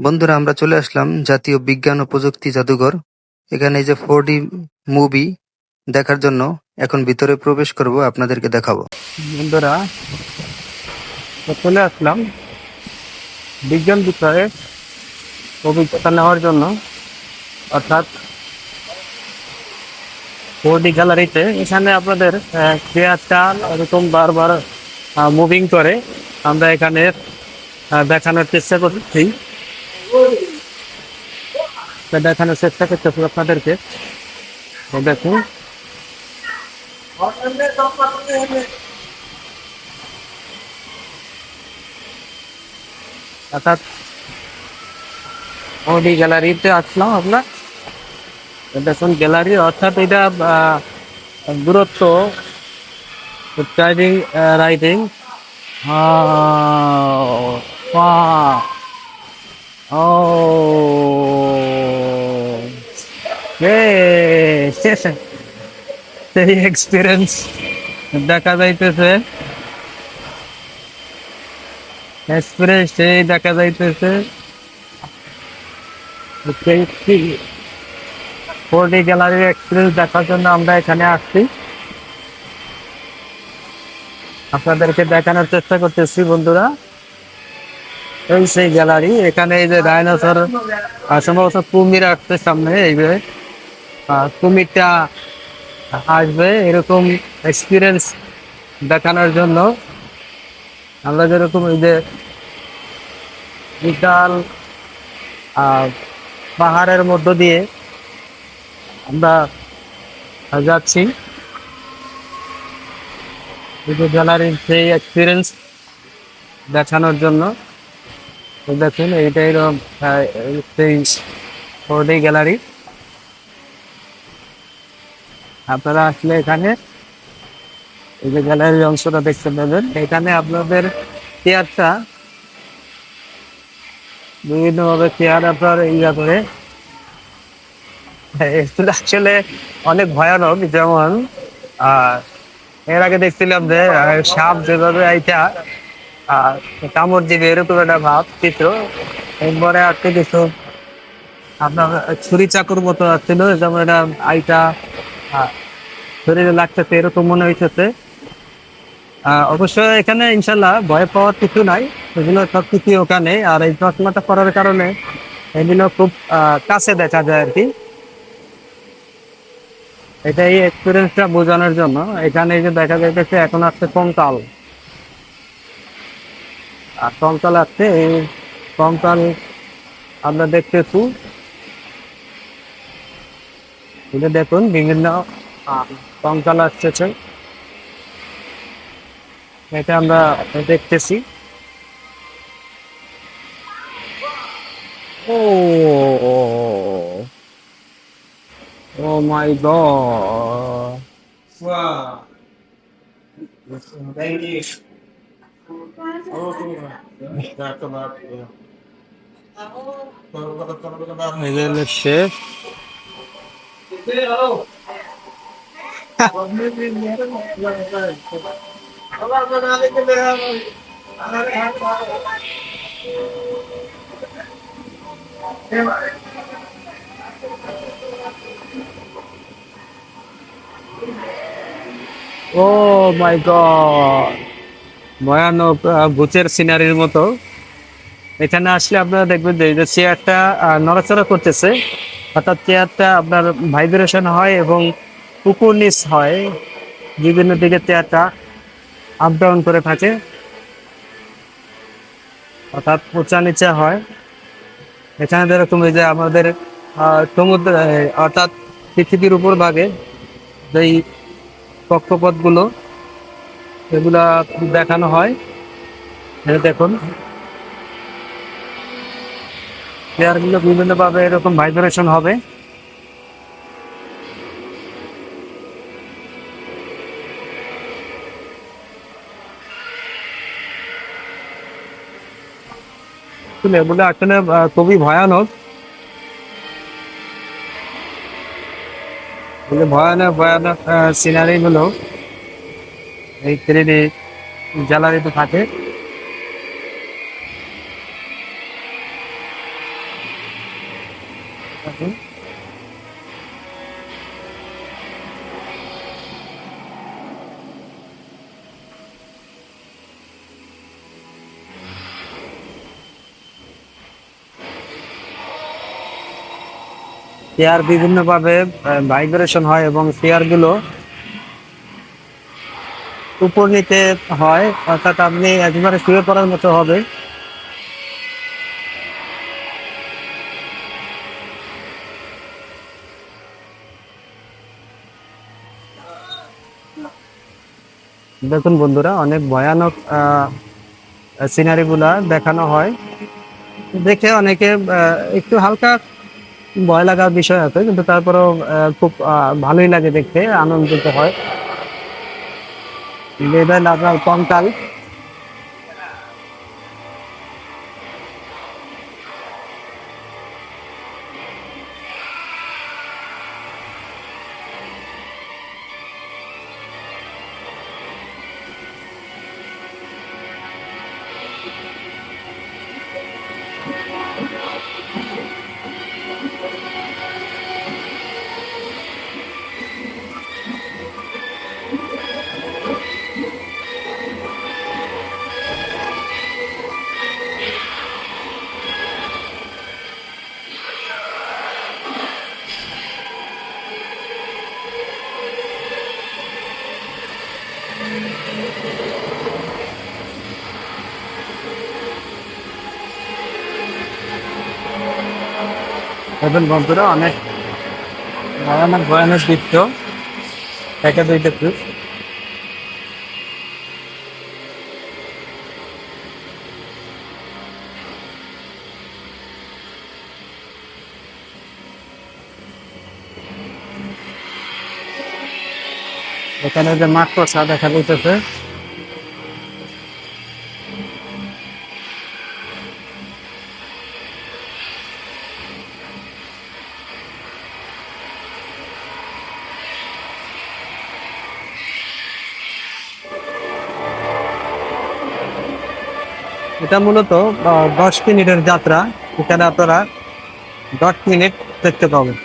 বন্ধুরা, আমরা চলে আসলাম জাতীয় বিজ্ঞান ও প্রযুক্তি জাদুঘর। এখানে এই যে 4D মুভি দেখার জন্য এখন ভিতরে প্রবেশ করব, আপনাদেরকে দেখাবো। বন্ধুরা, চলে আসলাম বিজ্ঞান বিষয়ে অভিজ্ঞতা নেওয়ার জন্য, অর্থাৎ 4D গ্যালারিতে। এখানে আপনাদের চেয়ারটা এরকম বারবার মুভিং করে আমরা এখানে দেখানোর চেষ্টা করছি, দেখানোর চেষ্টা করতেছি আপনাদেরকে। তো দেখুন, অর্থাৎ 4D গ্যালারিতে আসলাম আপনার। দেখুন গ্যালারি, অর্থাৎ এটা দূরত্ব ট্রাইডিং রাইডিং। Wow. Oh. Hey. সেই এক্সপিরিয়েন্স দেখা যাইতেছে, এক্সপিরিয়েন্স সেই দেখা যাইতেছে। 4D গ্যালারির এক্সপিরিয়েন্স দেখার জন্য আমরা এখানে আসছি, আপনাদেরকে দেখানোর চেষ্টা করতেছি। বন্ধুরা, এই সেই গ্যালারি। এখানে এই যে ডাইনোসর, সম্ভবত কুমির আসছে সামনে, এই যে কুমিরটা আসবে, এরকম এক্সপিরিয়েন্স দেখানোর জন্য আমরা যেরকম এই যে বিশাল পাহাড়ের মধ্য দিয়ে আমরা যাচ্ছি, এই যে গ্যালারির সেই এক্সপিরিয়েন্স দেখানোর জন্য। তো দেখুন, এইটাই সেই 4D গ্যালারি। আপনারা আসলে এখানে এই যে গ্যালারির অংশটা দেখতে পাবেন। এখানে আপনাদের চেয়ারটা বিভিন্নভাবে চেয়ার আপনার ইয়া করে, এগুলো আসলে অনেক ভয়ানক। যেমন এর আগে দেখছিলাম যে সাপ যেভাবে এইটা কামড় দিবে, এরকম একটা ভাব চিত্র। এরপরে আজকে কিছু আপনার ছুরি চাকুর মতো আসছিল, যেমন এটা আইটা শরীরে লাগতেছে, এরকম মনে হইতেছে। অবশ্য এখানে ইনশাল্লাহ ভয় পাওয়ার কিছু নাই, এগুলো সব কিছু ওখানে। আর এই চশমাটা পরার কারণে এগুলো খুব কাছে দেখা যায় আর কি। এটা এই এক্সপিরিয়েন্সটা বোঝানোর জন্য। এখানে এই যে দেখা যাইতেছে এখন আসছে কঙ্কাল, আর কঙ্কাল আসছে, এই কঙ্কাল আমরা দেখতেছি। এটা দেখুন, বিভিন্ন কঙ্কাল আসতেছে, এটা আমরা দেখতেছি। ও ও মাই গড! Wow. Thank you. এই যে শেফ। ও মাই গড! ভয়ানক ভূতের সিনারির মতো। এখানে আসলে আপনারা দেখবেন যে এই যে চেয়ারটা নড়াচড়া করতেছে, অর্থাৎ চেয়ারটা আপনার ভাইব্রেশন হয় এবং উপর নিচ হয়, বিভিন্ন দিকে চেয়ারটা আপ ডাউন করে থাকে, অর্থাৎ উঁচা নিচা হয়। এখানে যেরকম এই যে আমাদের সমুদ্র, অর্থাৎ পৃথিবীর উপর ভাগে যেই কক্ষপথগুলো, এগুলা দেখানো হয়। এই দেখুন, চেয়ারগুলো বিভিন্নভাবে এরকম ভাইব্রেশন হবে। এগুলো আসলে খুবই ভয়ানক, ভয়ানক ভয়ানক সিনারি গুলো এই 3D গ্যালারিতে থাকে। চেয়ার বিভিন্ন ভাবে ভাইব্রেশন হয় এবং চেয়ার গুলো উপর নিতে হয়, অর্থাৎ আপনি একবারে শুয়ে পড়ার মতো হবে। দেখুন বন্ধুরা, অনেক ভয়ানক সিনারি গুলা দেখানো হয়, দেখে অনেকে একটু হালকা ভয় লাগার বিষয় আছে, কিন্তু তারপরেও খুব ভালোই লাগে, দেখতে আনন্দিত হয়। লেভেল আপনার কঙ্কাল। দেখুন বন্ধুরা, অনেক ভয়ানক ভয়ানক দৃশ্য, একে দুইটা পিস। এখানে যে মাকড়সা দেখা যাইতেছে, এটা মূলত 10 মিনিটের যাত্রা। এখানে আপনারা 10 মিনিট দেখতে পাবেন।